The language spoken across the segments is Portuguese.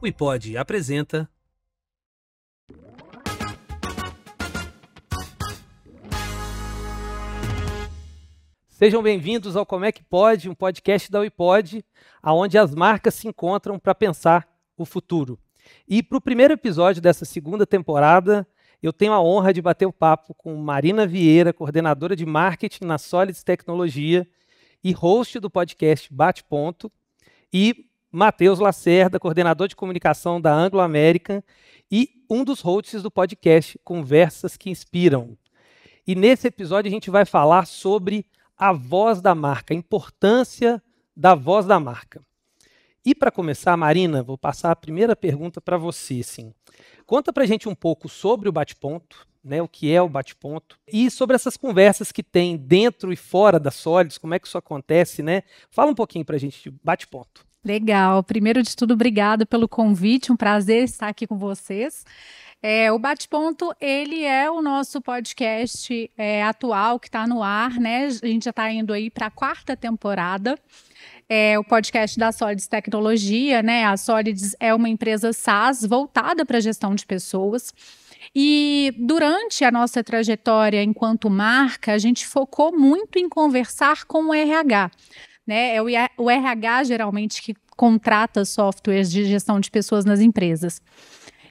O iPod apresenta... Sejam bem-vindos ao Como é que Pode, um podcast da iPod, onde as marcas se encontram para pensar o futuro. E para o primeiro episódio dessa segunda temporada, eu tenho a honra de bater o papo com Marina Vieira, coordenadora de marketing na Solids Tecnologia e host do podcast Bate Ponto, e Matheus Lacerda, coordenador de comunicação da Anglo American e um dos hosts do podcast Conversas que Inspiram. E nesse episódio a gente vai falar sobre a voz da marca, a importância da voz da marca. E para começar, Marina, vou passar a primeira pergunta para você. Assim. Conta para a gente um pouco sobre o Bate-Ponto, né, o que é o Bate-Ponto, e sobre essas conversas que tem dentro e fora da Solids, como é que isso acontece, né? Fala um pouquinho para a gente de Bate-Ponto. Legal. Primeiro de tudo, obrigada pelo convite, um prazer estar aqui com vocês. O Bate-Ponto, ele é o nosso podcast atual que está no ar, né? A gente já está indo aí para a 4ª temporada. O podcast da Solids Tecnologia, né? A Solids é uma empresa SaaS voltada para a gestão de pessoas. E durante a nossa trajetória enquanto marca, a gente focou muito em conversar com o RH. Né? É o RH, geralmente, que contrata softwares de gestão de pessoas nas empresas.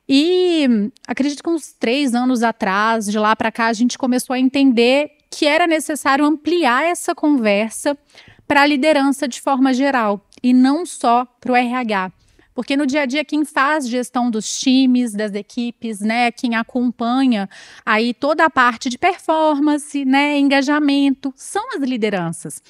E acredito que uns 3 anos atrás, de lá para cá, a gente começou a entender que era necessário ampliar essa conversa para a liderança de forma geral, e não só para o RH. Porque no dia a dia, quem faz gestão dos times, das equipes, né, quem acompanha aí toda a parte de performance, né, engajamento, são as lideranças.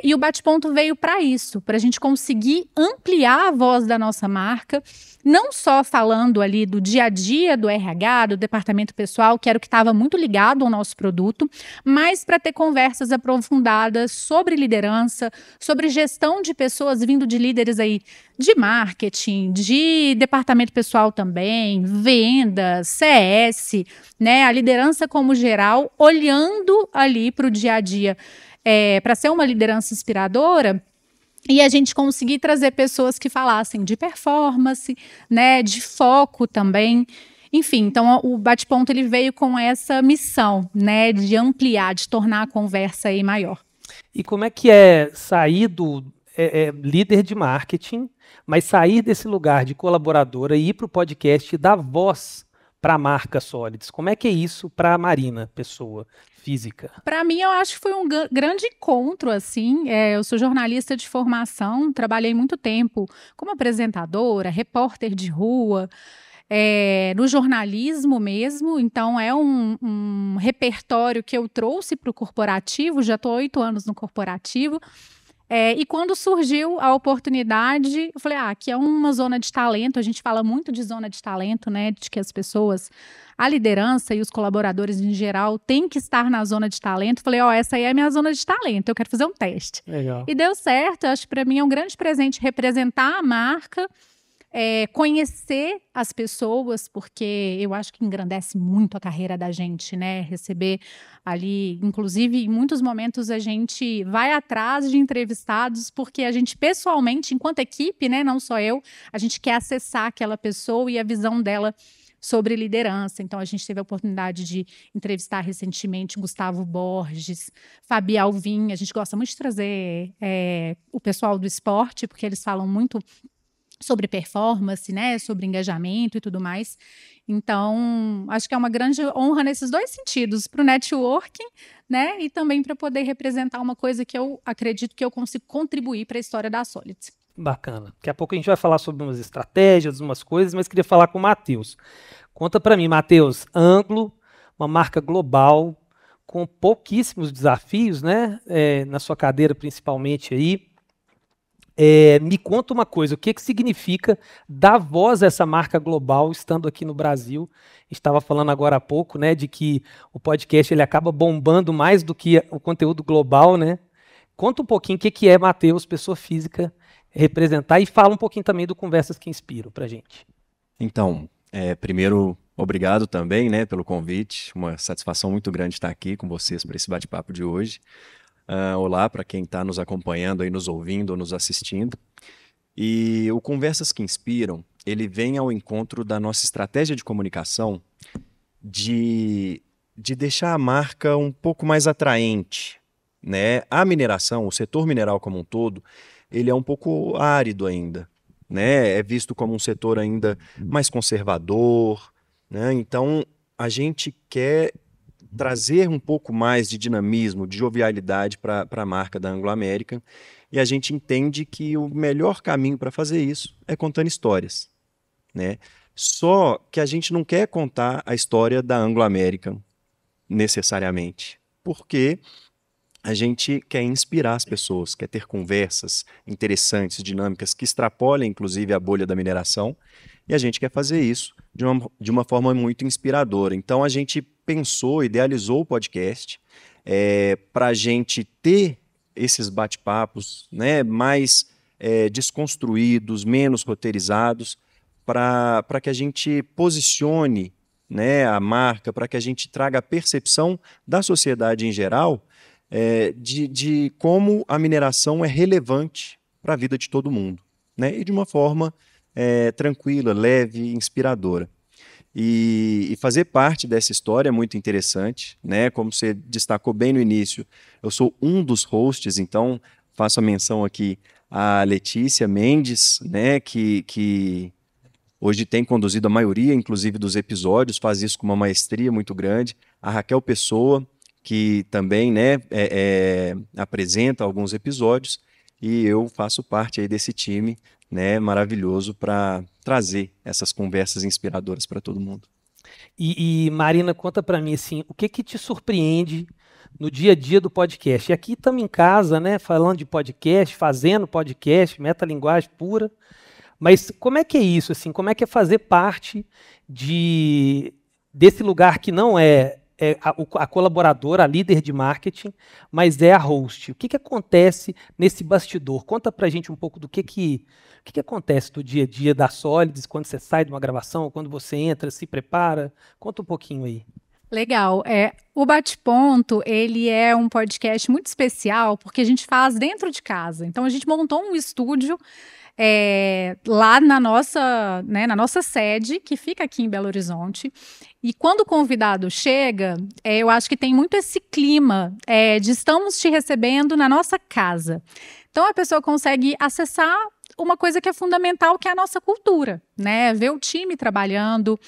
E o Bate-Ponto veio para isso, para a gente conseguir ampliar a voz da nossa marca, não só falando ali do dia a dia do RH, do departamento pessoal, que era o que estava muito ligado ao nosso produto, mas para ter conversas aprofundadas sobre liderança, sobre gestão de pessoas vindo de líderes aí de marketing, de departamento pessoal também, vendas, CS, né, a liderança como geral, olhando ali para o dia a dia. Para ser uma liderança inspiradora, e a gente conseguir trazer pessoas que falassem de performance, né, de foco também. Enfim, então o Bate-Ponto ele veio com essa missão, né, de ampliar, de tornar a conversa aí maior. E como é que é sair do líder de marketing, mas sair desse lugar de colaboradora e ir para o podcast e dar voz para a marca Solids? Como é que é isso para a Marina, pessoa física? Para mim, eu acho que foi um grande encontro, assim. Eu sou jornalista de formação, trabalhei muito tempo como apresentadora, repórter de rua, no jornalismo mesmo. Então, é um repertório que eu trouxe para o corporativo, já estou 8 anos no corporativo. E quando surgiu a oportunidade, eu falei, aqui é uma zona de talento, a gente fala muito de zona de talento, né, de que as pessoas, a liderança e os colaboradores em geral têm que estar na zona de talento. Falei, essa aí é a minha zona de talento, eu quero fazer um teste. Legal. E deu certo, acho que para mim é um grande presente representar a marca, conhecer as pessoas, porque eu acho que engrandece muito a carreira da gente, né? Receber ali, inclusive, em muitos momentos a gente vai atrás de entrevistados, porque a gente pessoalmente, enquanto equipe, né, não só eu, a gente quer acessar aquela pessoa e a visão dela sobre liderança. Então, a gente teve a oportunidade de entrevistar recentemente Gustavo Borges, Fabi Alvim. A gente gosta muito de trazer o pessoal do esporte, porque eles falam muito sobre performance, né, sobre engajamento e tudo mais. Então, acho que é uma grande honra nesses 2 sentidos, para o networking, né, e também para poder representar uma coisa que eu acredito que eu consigo contribuir para a história da Solids. Bacana. Daqui a pouco a gente vai falar sobre umas estratégias, umas coisas, mas queria falar com o Matheus. Conta para mim, Matheus, Anglo, uma marca global, com pouquíssimos desafios, né, na sua cadeira principalmente aí. Me conta uma coisa, o que significa dar voz a essa marca global estando aqui no Brasil? Estava falando agora há pouco, né, de que o podcast ele acaba bombando mais do que o conteúdo global, né? Conta um pouquinho o que é Matheus, pessoa física, representar, e fala um pouquinho também do Conversas que Inspiram para a gente. Então, primeiro, obrigado também, né, pelo convite. Uma satisfação muito grande estar aqui com vocês para esse bate-papo de hoje. Olá para quem está nos acompanhando, aí, nos ouvindo ou nos assistindo. E o Conversas que Inspiram ele vem ao encontro da nossa estratégia de comunicação de deixar a marca um pouco mais atraente, né? A mineração, o setor mineral como um todo, ele é um pouco árido ainda, né? É visto como um setor ainda mais conservador, né? Então, a gente quer trazer um pouco mais de dinamismo, de jovialidade para a marca da Anglo American, e a gente entende que o melhor caminho para fazer isso é contando histórias, né? Só que a gente não quer contar a história da Anglo American necessariamente, porque a gente quer inspirar as pessoas, quer ter conversas interessantes, dinâmicas, que extrapolem inclusive a bolha da mineração, e a gente quer fazer isso de uma forma muito inspiradora. Então a gente pensou, idealizou o podcast para a gente ter esses bate-papos, né, mais desconstruídos, menos roteirizados, para que a gente posicione, né, a marca, para que a gente traga a percepção da sociedade em geral de como a mineração é relevante para a vida de todo mundo, né, e de uma forma tranquila, leve, inspiradora. E fazer parte dessa história é muito interessante, né? Como você destacou bem no início, eu sou um dos hosts, então faço a menção aqui à Letícia Mendes, né? Que hoje tem conduzido a maioria, inclusive, dos episódios, faz isso com uma maestria muito grande. A Raquel Pessoa, que também, né, apresenta alguns episódios, e eu faço parte aí desse time, né, maravilhoso para trazer essas conversas inspiradoras para todo mundo. E Marina, conta para mim assim, o que te surpreende no dia a dia do podcast? E aqui estamos em casa, né, falando de podcast, fazendo podcast, metalinguagem pura. Mas como é que é isso, assim? Como é que é fazer parte desse lugar que não é a colaboradora, a líder de marketing, mas é a host? O que acontece nesse bastidor? Conta pra gente um pouco do que acontece no dia a dia da Sólides, quando você sai de uma gravação, quando você entra, se prepara. Conta um pouquinho aí. Legal. O Bate-Ponto, ele é um podcast muito especial porque a gente faz dentro de casa. Então, a gente montou um estúdio lá na nossa sede, que fica aqui em Belo Horizonte. E quando o convidado chega, eu acho que tem muito esse clima de estamos te recebendo na nossa casa. Então, a pessoa consegue acessar uma coisa que é fundamental, que é a nossa cultura, né? Ver o time trabalhando,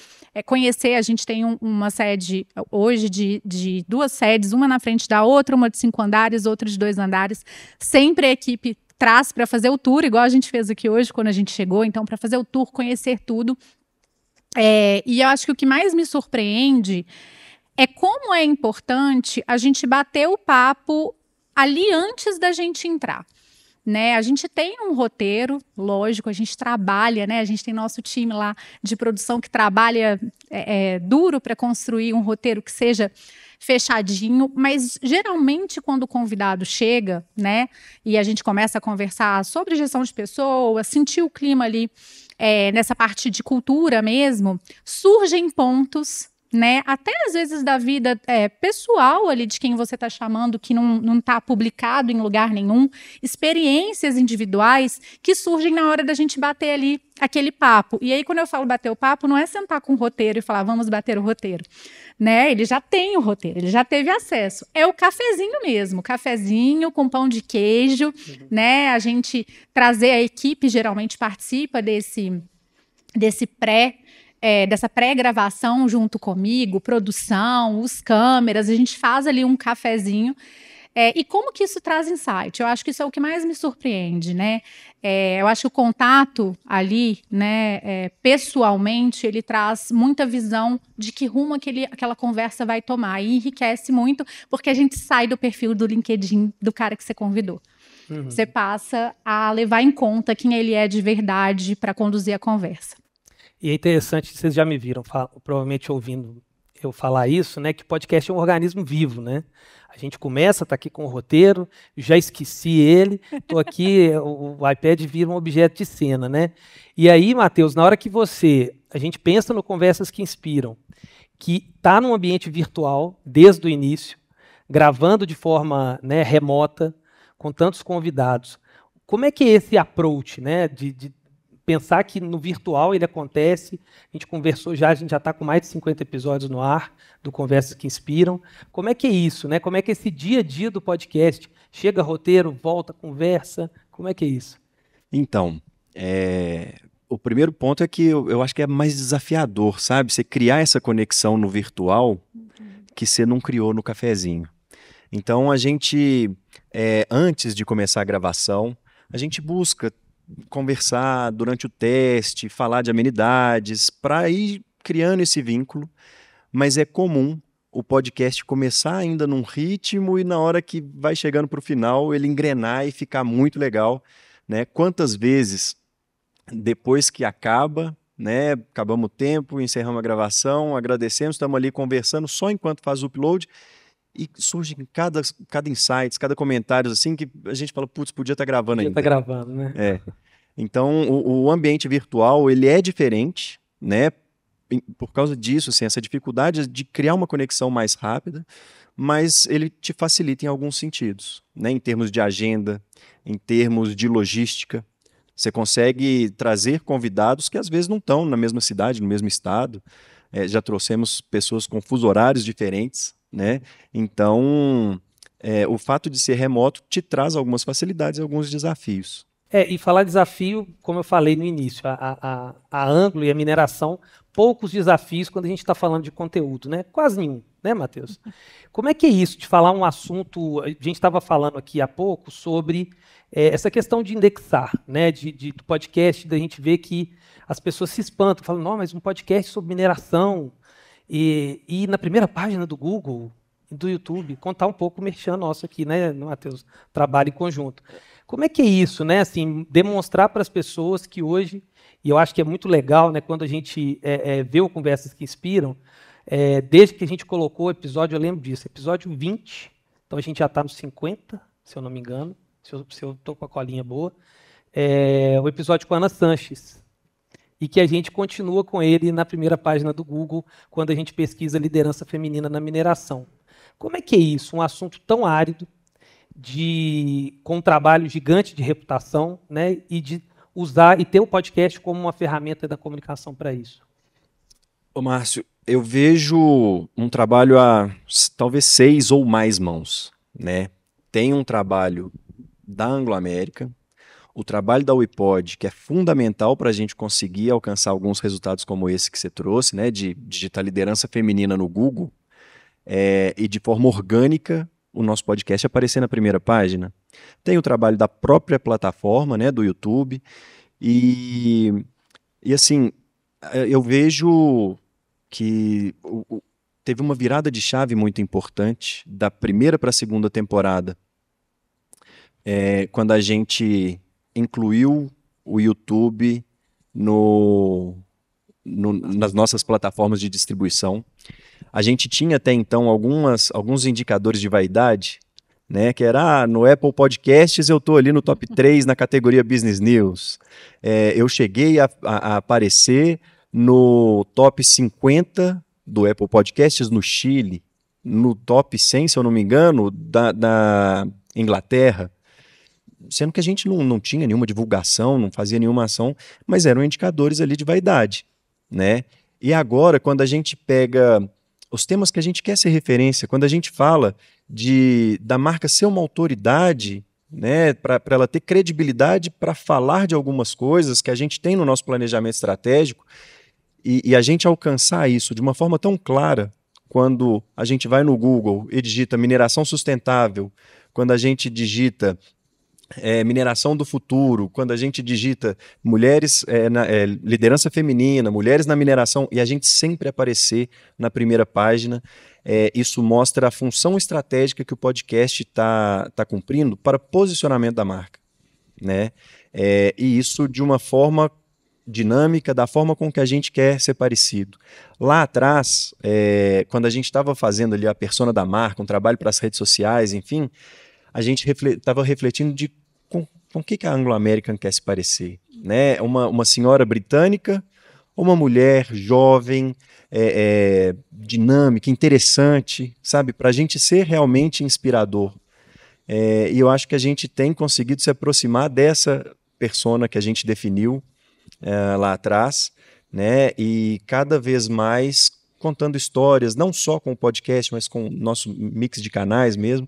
conhecer. A gente tem uma sede hoje de 2 sedes, uma na frente da outra, uma de 5 andares, outra de 2 andares. Sempre a equipe traz para fazer o tour, igual a gente fez aqui hoje, quando a gente chegou. Então, para fazer o tour, conhecer tudo. E eu acho que o que mais me surpreende é como é importante a gente bater o papo ali antes da gente entrar. Né? A gente tem um roteiro, lógico, a gente trabalha, né? A gente tem nosso time lá de produção que trabalha duro para construir um roteiro que seja fechadinho, mas geralmente quando o convidado chega, né, e a gente começa a conversar sobre gestão de pessoas, sentir o clima ali nessa parte de cultura mesmo, surgem pontos, né, até às vezes da vida pessoal ali de quem você está chamando, que não está publicado em lugar nenhum, experiências individuais que surgem na hora da gente bater ali aquele papo. E aí, quando eu falo bater o papo, não é sentar com o roteiro e falar, vamos bater o roteiro, né? Ele já tem o roteiro, ele já teve acesso. É o cafezinho mesmo, cafezinho com pão de queijo, né? A gente trazer a equipe, geralmente participa dessa pré-gravação junto comigo, produção, os câmeras, a gente faz ali um cafezinho. E como que isso traz insight? Eu acho que isso é o que mais me surpreende, né? Eu acho que o contato ali, né, pessoalmente, ele traz muita visão de que rumo aquela conversa vai tomar. E enriquece muito, porque a gente sai do perfil do LinkedIn do cara que você convidou. Uhum. Você passa a levar em conta quem ele é de verdade para conduzir a conversa. E é interessante, vocês já me viram, provavelmente ouvindo eu falar isso, né, que podcast é um organismo vivo, né? A gente começa, tá aqui com o roteiro, já esqueci ele, tô aqui, o iPad vira um objeto de cena, né? E aí, Matheus, na hora que a gente pensa no Conversas que Inspiram, que tá num ambiente virtual desde o início, gravando de forma, né, remota, com tantos convidados, como é que é esse approach, né, pensar que no virtual ele acontece, a gente conversou já, a gente já está com mais de 50 episódios no ar, do Conversas que Inspiram. Como é que é isso, né? Como é que é esse dia a dia do podcast? Chega roteiro, volta, conversa, como é que é isso? Então, o primeiro ponto é que eu acho que é mais desafiador, sabe? Você criar essa conexão no virtual que você não criou no cafezinho. Então, a gente, antes de começar a gravação, a gente busca conversar durante o teste, falar de amenidades, para ir criando esse vínculo, mas é comum o podcast começar ainda num ritmo e na hora que vai chegando para o final ele engrenar e ficar muito legal, né? Quantas vezes depois que acaba, né? Acabamos o tempo, encerramos a gravação, agradecemos, estamos ali conversando só enquanto faz o upload e surge cada insight, cada comentário assim que a gente fala, putz, podia estar gravando ainda. Podia estar gravando, né? Então, o ambiente virtual, ele é diferente, né? Por causa disso, assim, essa dificuldade de criar uma conexão mais rápida, mas ele te facilita em alguns sentidos, né? Em termos de agenda, em termos de logística. Você consegue trazer convidados que às vezes não estão na mesma cidade, no mesmo estado. Já trouxemos pessoas com fusos horários diferentes, né? Então, o fato de ser remoto te traz algumas facilidades e alguns desafios. E falar desafio, como eu falei no início, a Ângulo e a mineração, poucos desafios quando a gente está falando de conteúdo, né? Quase nenhum, né, Matheus? Como é que é isso de falar um assunto, a gente estava falando aqui há pouco sobre essa questão de indexar, né, do podcast, da gente ver que as pessoas se espantam, falam, não, mas um podcast sobre mineração, e na primeira página do Google, do YouTube, contar um pouco o merchan nosso aqui, né, Matheus? Trabalho em conjunto. Como é que é isso, né? Assim, demonstrar para as pessoas que hoje, e eu acho que é muito legal, né, quando a gente vê o Conversas que Inspiram, desde que a gente colocou o episódio, eu lembro disso, episódio 20, então a gente já está nos 50, se eu não me engano, se eu estou com a colinha boa, o episódio com a Ana Sanches, e que a gente continua com ele na primeira página do Google, quando a gente pesquisa liderança feminina na mineração. Como é que é isso? Um assunto tão árido, com um trabalho gigante de reputação, né, e de usar e ter o podcast como uma ferramenta da comunicação para isso. Ô Márcio, eu vejo um trabalho a talvez 6 ou mais mãos, né? Tem um trabalho da Anglo-América, o trabalho da WePod, que é fundamental para a gente conseguir alcançar alguns resultados como esse que você trouxe, né, de digitar liderança feminina no Google, e de forma orgânica o nosso podcast aparecer na primeira página. Tem o trabalho da própria plataforma, né, do YouTube, e assim, eu vejo que teve uma virada de chave muito importante da primeira para a segunda temporada, quando a gente incluiu o YouTube nas nossas plataformas de distribuição. A gente tinha até então alguns indicadores de vaidade, né, que era, no Apple Podcasts eu estou ali no top 3 na categoria Business News. Eu cheguei a aparecer no top 50 do Apple Podcasts no Chile, no top 100, se eu não me engano, da Inglaterra, sendo que a gente não tinha nenhuma divulgação, não fazia nenhuma ação, mas eram indicadores ali de vaidade, né? E agora, quando a gente pega os temas que a gente quer ser referência, quando a gente fala da marca ser uma autoridade, né, para ela ter credibilidade para falar de algumas coisas que a gente tem no nosso planejamento estratégico, e a gente alcançar isso de uma forma tão clara, quando a gente vai no Google e digita mineração sustentável, quando a gente digita mineração do futuro, quando a gente digita mulheres, liderança feminina, mulheres na mineração, e a gente sempre aparecer na primeira página, isso mostra a função estratégica que o podcast tá cumprindo para posicionamento da marca, né? E isso de uma forma dinâmica, da forma com que a gente quer ser parecido. Lá atrás, quando a gente estava fazendo ali a persona da marca, um trabalho para as redes sociais, enfim, a gente estava refletindo com o que a Anglo-American quer se parecer, né? Uma senhora britânica ou uma mulher jovem, dinâmica, interessante, sabe? Para a gente ser realmente inspirador. E eu acho que a gente tem conseguido se aproximar dessa persona que a gente definiu, lá atrás, né? E cada vez mais contando histórias, não só com o podcast, mas com o nosso mix de canais mesmo.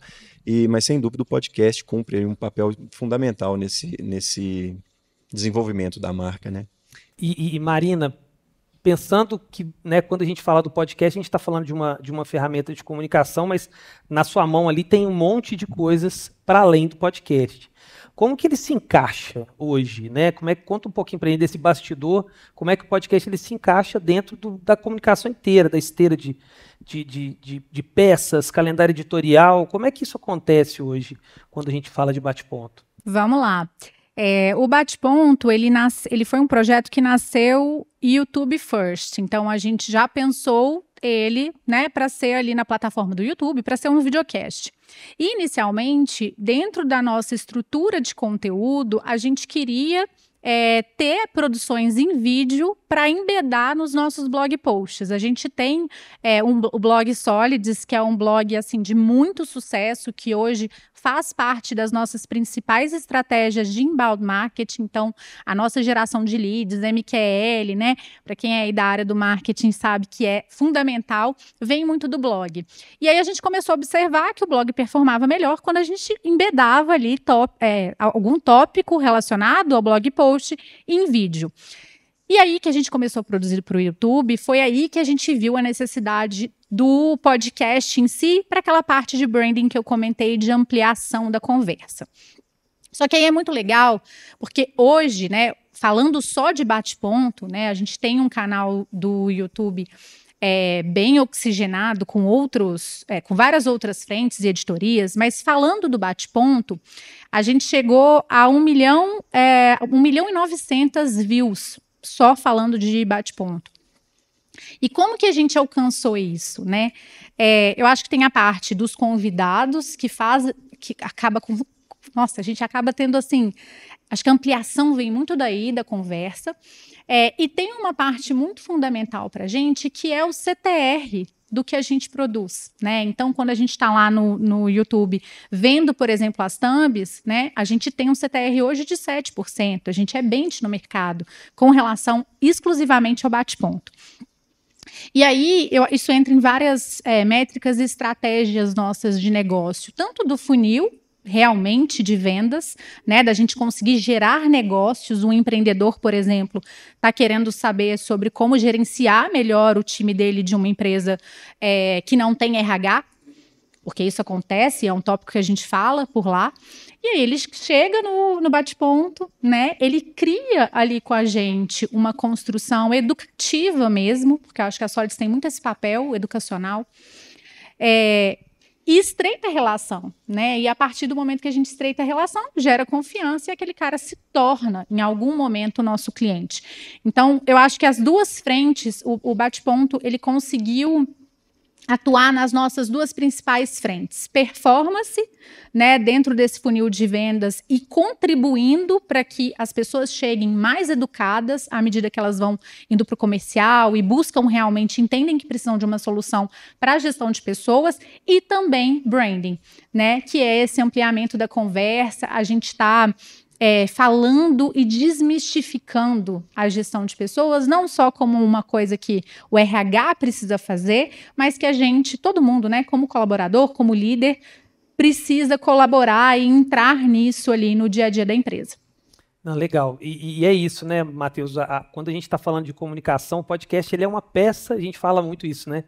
Mas sem dúvida o podcast cumpre um papel fundamental nesse desenvolvimento da marca, né? E Marina, pensando que, né, quando a gente fala do podcast, a gente está falando de uma ferramenta de comunicação, mas na sua mão ali tem um monte de coisas para além do podcast. Como que ele se encaixa hoje, né? Conta um pouquinho para a gente desse bastidor, como é que o podcast ele se encaixa dentro da comunicação inteira, da esteira de peças, calendário editorial, como é que isso acontece hoje quando a gente fala de bate-ponto? Vamos lá. O Bate-Ponto, ele foi um projeto que nasceu YouTube First, então a gente já pensou ele, né, para ser ali na plataforma do YouTube, para ser um videocast. Inicialmente, dentro da nossa estrutura de conteúdo, a gente queria ter produções em vídeo para embedar nos nossos blog posts. A gente tem o blog Solids, que é um blog assim, de muito sucesso, que hoje faz parte das nossas principais estratégias de inbound marketing. Então, a nossa geração de leads, MQL, né? Para quem é aí da área do marketing sabe que é fundamental, vem muito do blog. E aí a gente começou a observar que o blog performava melhor quando a gente embedava ali algum tópico relacionado ao blog post em vídeo. E aí que a gente começou a produzir para o YouTube, foi aí que a gente viu a necessidade do podcast em si, para aquela parte de branding que eu comentei, de ampliação da conversa. Só que aí é muito legal, porque hoje, né, falando só de bate-ponto, né, a gente tem um canal do YouTube bem oxigenado com várias outras frentes e editorias, mas falando do bate-ponto, a gente chegou a 1.900.000 views só falando de bate-ponto. E como que a gente alcançou isso, né? Eu acho que tem a parte dos convidados que acaba com... Nossa, a gente acaba tendo assim... Acho que a ampliação vem muito daí, da conversa. E tem uma parte muito fundamental para a gente, que é o CTR do que a gente produz, né? Então, quando a gente está lá no YouTube vendo, por exemplo, as thumbs, né? A gente tem um CTR hoje de 7%. A gente é bench no mercado com relação exclusivamente ao bate-ponto. E aí, isso entra em várias métricas e estratégias nossas de negócio, tanto do funil, realmente de vendas, né, da gente conseguir gerar negócios. Um empreendedor, por exemplo, está querendo saber sobre como gerenciar melhor o time dele de uma empresa que não tem RH, porque isso acontece, é um tópico que a gente fala por lá. E aí ele chega no bate-ponto, né? Ele cria ali com a gente uma construção educativa mesmo, porque eu acho que a Solids tem muito esse papel educacional, e estreita a relação, né? E a partir do momento que a gente estreita a relação, gera confiança e aquele cara se torna, em algum momento, o nosso cliente. Então, eu acho que as duas frentes, o bate-ponto, ele conseguiu atuar nas nossas duas principais frentes. Performance, né, dentro desse funil de vendas e contribuindo para que as pessoas cheguem mais educadas à medida que elas vão indo para o comercial e buscam realmente, entendem que precisam de uma solução para a gestão de pessoas, e também branding, né, que é esse ampliamento da conversa. A gente está falando e desmistificando a gestão de pessoas, não só como uma coisa que o RH precisa fazer, mas que a gente, todo mundo, né, como colaborador, como líder, precisa colaborar e entrar nisso ali no dia a dia da empresa. Não, legal. E é isso, né, Matheus? Quando a gente está falando de comunicação, o podcast ele é uma peça, a gente fala muito isso, né?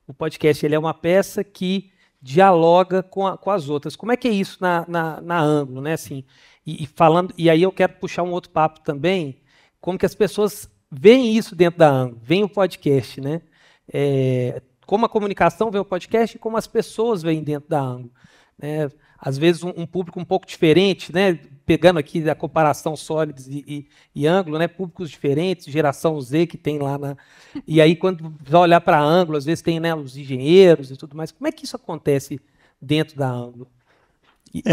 O podcast ele é uma peça que dialoga com as outras. Como é que é isso na Anglo, né? Assim, e aí eu quero puxar um outro papo também, como que as pessoas veem isso dentro da Anglo, veem o podcast, né? Como a comunicação vê o podcast e como as pessoas veem dentro da Anglo. Né? Às vezes um público um pouco diferente, né? Pegando aqui a comparação Solids e Anglo, né? Públicos diferentes, geração Z que tem lá E aí, quando vai olhar para a Anglo, às vezes tem, né, os engenheiros e tudo mais. Como é que isso acontece dentro da Anglo?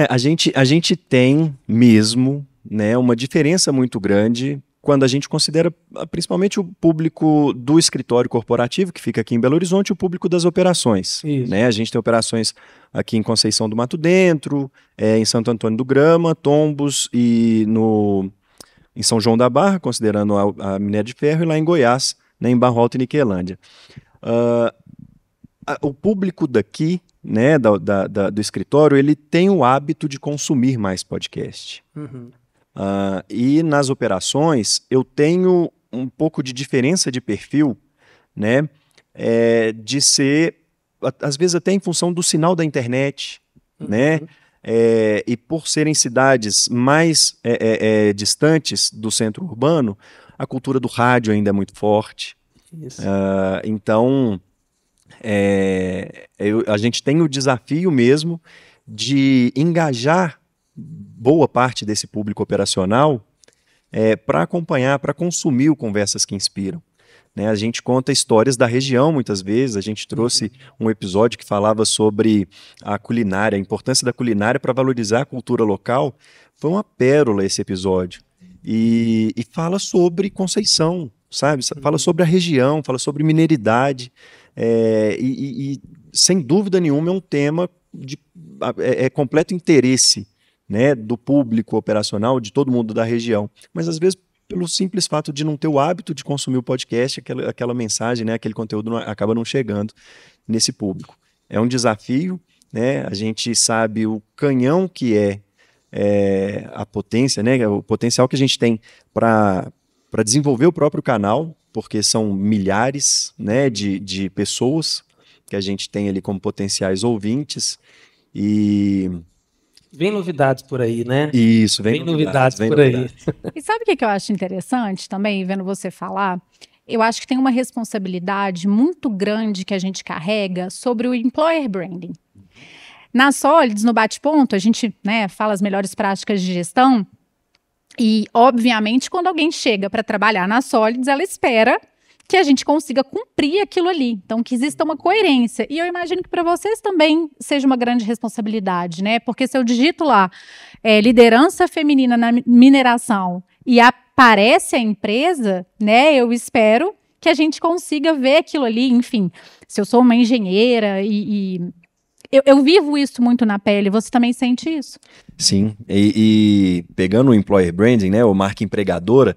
A gente tem mesmo, né, uma diferença muito grande quando a gente considera principalmente o público do escritório corporativo, que fica aqui em Belo Horizonte, e o público das operações. Né? A gente tem operações aqui em Conceição do Mato Dentro, em Santo Antônio do Grama, Tombos e em São João da Barra, considerando a minério de ferro, e lá em Goiás, né, em Barro Alto e Niquelândia. O público daqui, né, do escritório, ele tem o hábito de consumir mais podcast. E nas operações, eu tenho um pouco de diferença de perfil, né, de ser, às vezes até em função do sinal da internet, né, e por serem cidades mais distantes do centro urbano, a cultura do rádio ainda é muito forte. Então, a gente tem o desafio mesmo de engajar boa parte desse público operacional para acompanhar, para consumir o Conversas que Inspiram. Né? A gente conta histórias da região muitas vezes, a gente trouxe um episódio que falava sobre a culinária, a importância da culinária para valorizar a cultura local. Foi uma pérola esse episódio. E fala sobre Conceição, sabe? Fala sobre a região, fala sobre mineridade. E sem dúvida nenhuma é um tema de completo interesse, né, do público operacional, de todo mundo da região. Mas às vezes, pelo simples fato de não ter o hábito de consumir o podcast, aquela mensagem, né, aquele conteúdo acaba não chegando nesse público. É um desafio, né? A gente sabe o canhão que a potência, né, o potencial que a gente tem para desenvolver o próprio canal, porque são milhares, né, de pessoas que a gente tem ali como potenciais ouvintes. E vem novidades por aí, né? Isso, vem novidades por aí. E sabe o que eu acho interessante também, vendo você falar? Eu acho que tem uma responsabilidade muito grande que a gente carrega sobre o employer branding. Na Solids, no Bate-Ponto, a gente, né, fala as melhores práticas de gestão e, obviamente, quando alguém chega para trabalhar na Solids, ela espera que a gente consiga cumprir aquilo ali. Então, que exista uma coerência. E eu imagino que para vocês também seja uma grande responsabilidade, né? Porque se eu digito lá liderança feminina na mineração e aparece a empresa, né? Eu espero que a gente consiga ver aquilo ali. Enfim, se eu sou uma engenheira eu vivo isso muito na pele, você também sente isso? Sim, e pegando o employer branding, né, ou marca empregadora,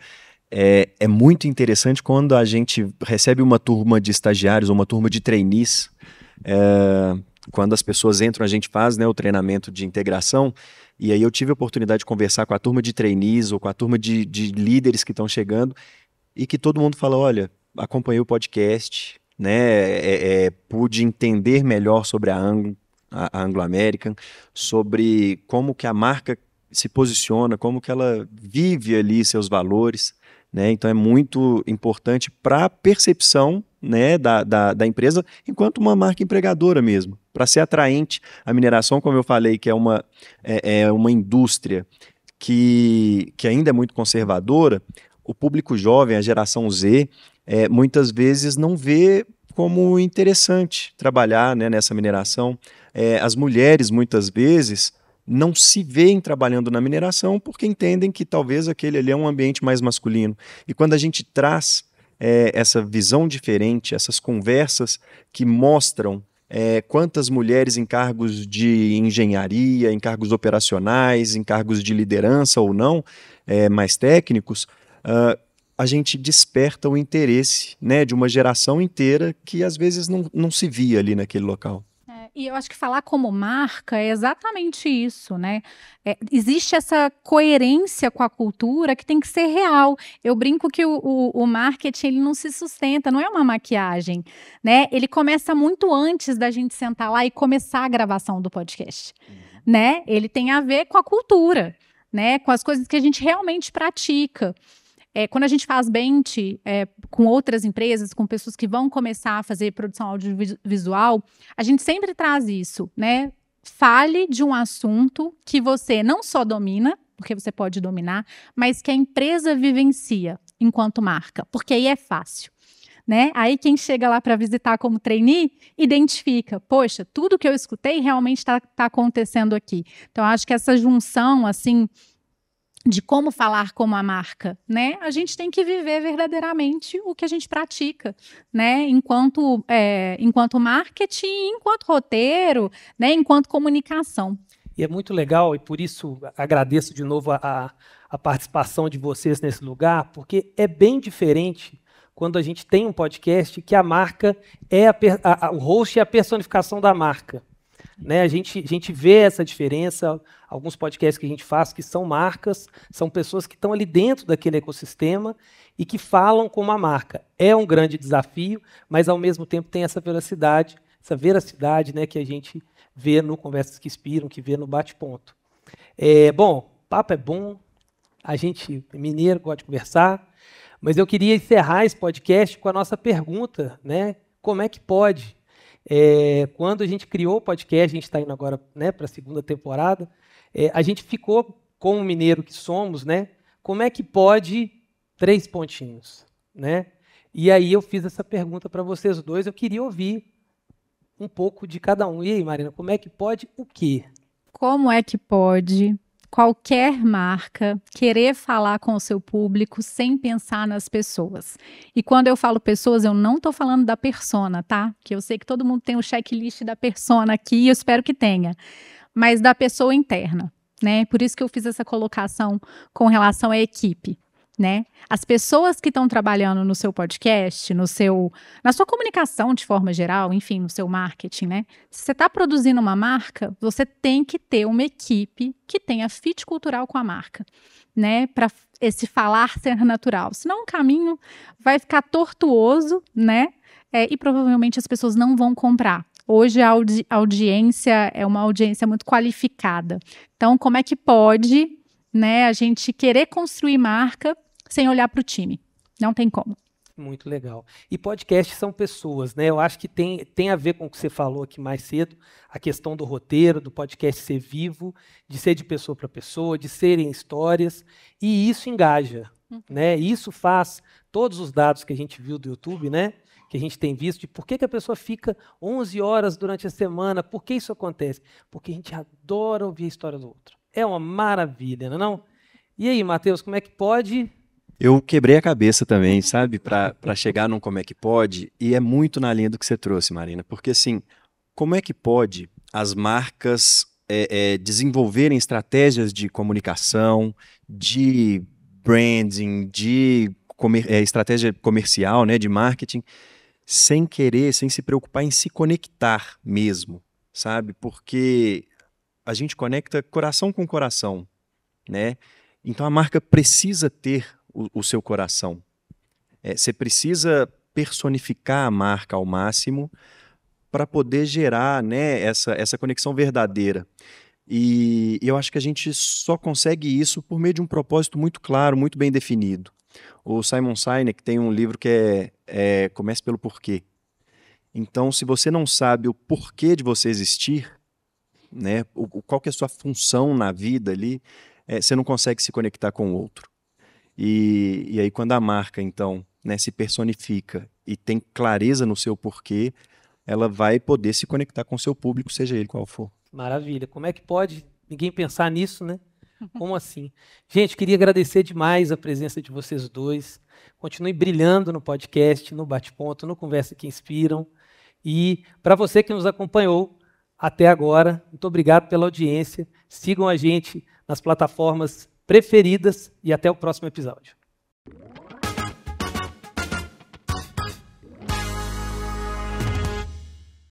é muito interessante quando a gente recebe uma turma de estagiários ou uma turma de trainees, quando as pessoas entram, a gente faz, né, o treinamento de integração, e aí eu tive a oportunidade de conversar com a turma de trainees ou com a turma de líderes que estão chegando, e que todo mundo fala, olha, acompanhei o podcast, né, pude entender melhor sobre a Anglo American, sobre como que a marca se posiciona, como que ela vive ali seus valores, né? Então é muito importante para a percepção, né, da empresa enquanto uma marca empregadora mesmo, para ser atraente. A mineração, como eu falei, que é uma indústria que ainda é muito conservadora, o público jovem, a geração Z, muitas vezes não vê como interessante trabalhar, né, nessa mineração. As mulheres, muitas vezes, não se veem trabalhando na mineração porque entendem que talvez aquele ali é um ambiente mais masculino. E quando a gente traz essa visão diferente, essas conversas que mostram quantas mulheres em cargos de engenharia, em cargos operacionais, em cargos de liderança ou não, mais técnicos, a gente desperta o interesse, né, de uma geração inteira que às vezes não se via ali naquele local. E eu acho que falar como marca é exatamente isso, né? Existe essa coerência com a cultura que tem que ser real. Eu brinco que o marketing ele não se sustenta, não é uma maquiagem, né? Ele começa muito antes da gente sentar lá e começar a gravação do podcast, né? Ele tem a ver com a cultura, né? Com as coisas que a gente realmente pratica. Quando a gente faz bench com outras empresas, com pessoas que vão começar a fazer produção audiovisual, a gente sempre traz isso, né? Fale de um assunto que você não só domina, porque você pode dominar, mas que a empresa vivencia enquanto marca, porque aí é fácil, né? Aí quem chega lá para visitar como trainee, identifica, poxa, tudo que eu escutei realmente está acontecendo aqui. Então, acho que essa junção, assim, de como falar como a marca, né? A gente tem que viver verdadeiramente o que a gente pratica, né? Enquanto marketing, enquanto roteiro, né? Enquanto comunicação. E é muito legal, e por isso agradeço de novo a a participação de vocês nesse lugar, porque é bem diferente quando a gente tem um podcast que a marca é o host é a personificação da marca. Né? A gente vê essa diferença, alguns podcasts que a gente faz que são marcas, são pessoas que estão ali dentro daquele ecossistema e que falam como a marca. É um grande desafio, mas ao mesmo tempo tem essa veracidade, né, que a gente vê no Conversas que Inspiram, que vê no Bate-Ponto. Bom, o papo é bom, a gente é mineiro, gosta de conversar, mas eu queria encerrar esse podcast com a nossa pergunta, né? Como é que pode? Quando a gente criou o podcast, a gente está indo agora, né, para a segunda temporada, a gente ficou, como mineiro que somos, né? Como é que pode 3 pontinhos, né? E aí eu fiz essa pergunta para vocês dois, eu queria ouvir um pouco de cada um. E aí, Marina, como é que pode o quê? Como é que pode qualquer marca querer falar com o seu público sem pensar nas pessoas? E quando eu falo pessoas, eu não estou falando da persona, tá? Que eu sei que todo mundo tem o checklist da persona aqui, e eu espero que tenha. Mas da pessoa interna, né? Por isso que eu fiz essa colocação com relação à equipe, né? As pessoas que estão trabalhando no seu podcast, na sua comunicação de forma geral, enfim, no seu marketing, né? Se você está produzindo uma marca, você tem que ter uma equipe que tenha fit cultural com a marca, né? Para esse falar ser natural. Senão o caminho vai ficar tortuoso, né? E provavelmente as pessoas não vão comprar. Hoje a audiência é uma audiência muito qualificada. Então, como é que pode, né, a gente querer construir marca sem olhar para o time? Não tem como. Muito legal. E podcasts são pessoas, né? Eu acho que tem a ver com o que você falou aqui mais cedo, a questão do roteiro, do podcast ser vivo, de ser de pessoa para pessoa, de serem histórias, e isso engaja, né? Isso faz todos os dados que a gente viu do YouTube, né? Que a gente tem visto, de por que a pessoa fica 11 horas durante a semana, por que isso acontece? Porque a gente adora ouvir a história do outro. É uma maravilha, não é não? E aí, Matheus, como é que pode? Eu quebrei a cabeça também, sabe, para chegar num como é que pode, e é muito na linha do que você trouxe, Marina, porque assim, como é que pode as marcas desenvolverem estratégias de comunicação, de branding, de estratégia comercial, né, de marketing, sem querer, sem se preocupar em se conectar mesmo, sabe? Porque a gente conecta coração com coração, né? Então a marca precisa ter o seu coração. Você precisa personificar a marca ao máximo para poder gerar, né, essa conexão verdadeira. E eu acho que a gente só consegue isso por meio de um propósito muito claro, muito bem definido. O Simon Sinek tem um livro que Comece pelo Porquê. Então, se você não sabe o porquê de você existir, né, qual que é a sua função na vida ali, você não consegue se conectar com o outro. E aí, quando a marca, então, né, se personifica e tem clareza no seu porquê, ela vai poder se conectar com o seu público, seja ele qual for. Maravilha. Como é que pode ninguém pensar nisso, né? Como assim? Gente, queria agradecer demais a presença de vocês dois. Continue brilhando no podcast, no Bate-Ponto, no Conversa que Inspiram. E para você que nos acompanhou até agora, muito obrigado pela audiência. Sigam a gente nas plataformas preferidas e até o próximo episódio.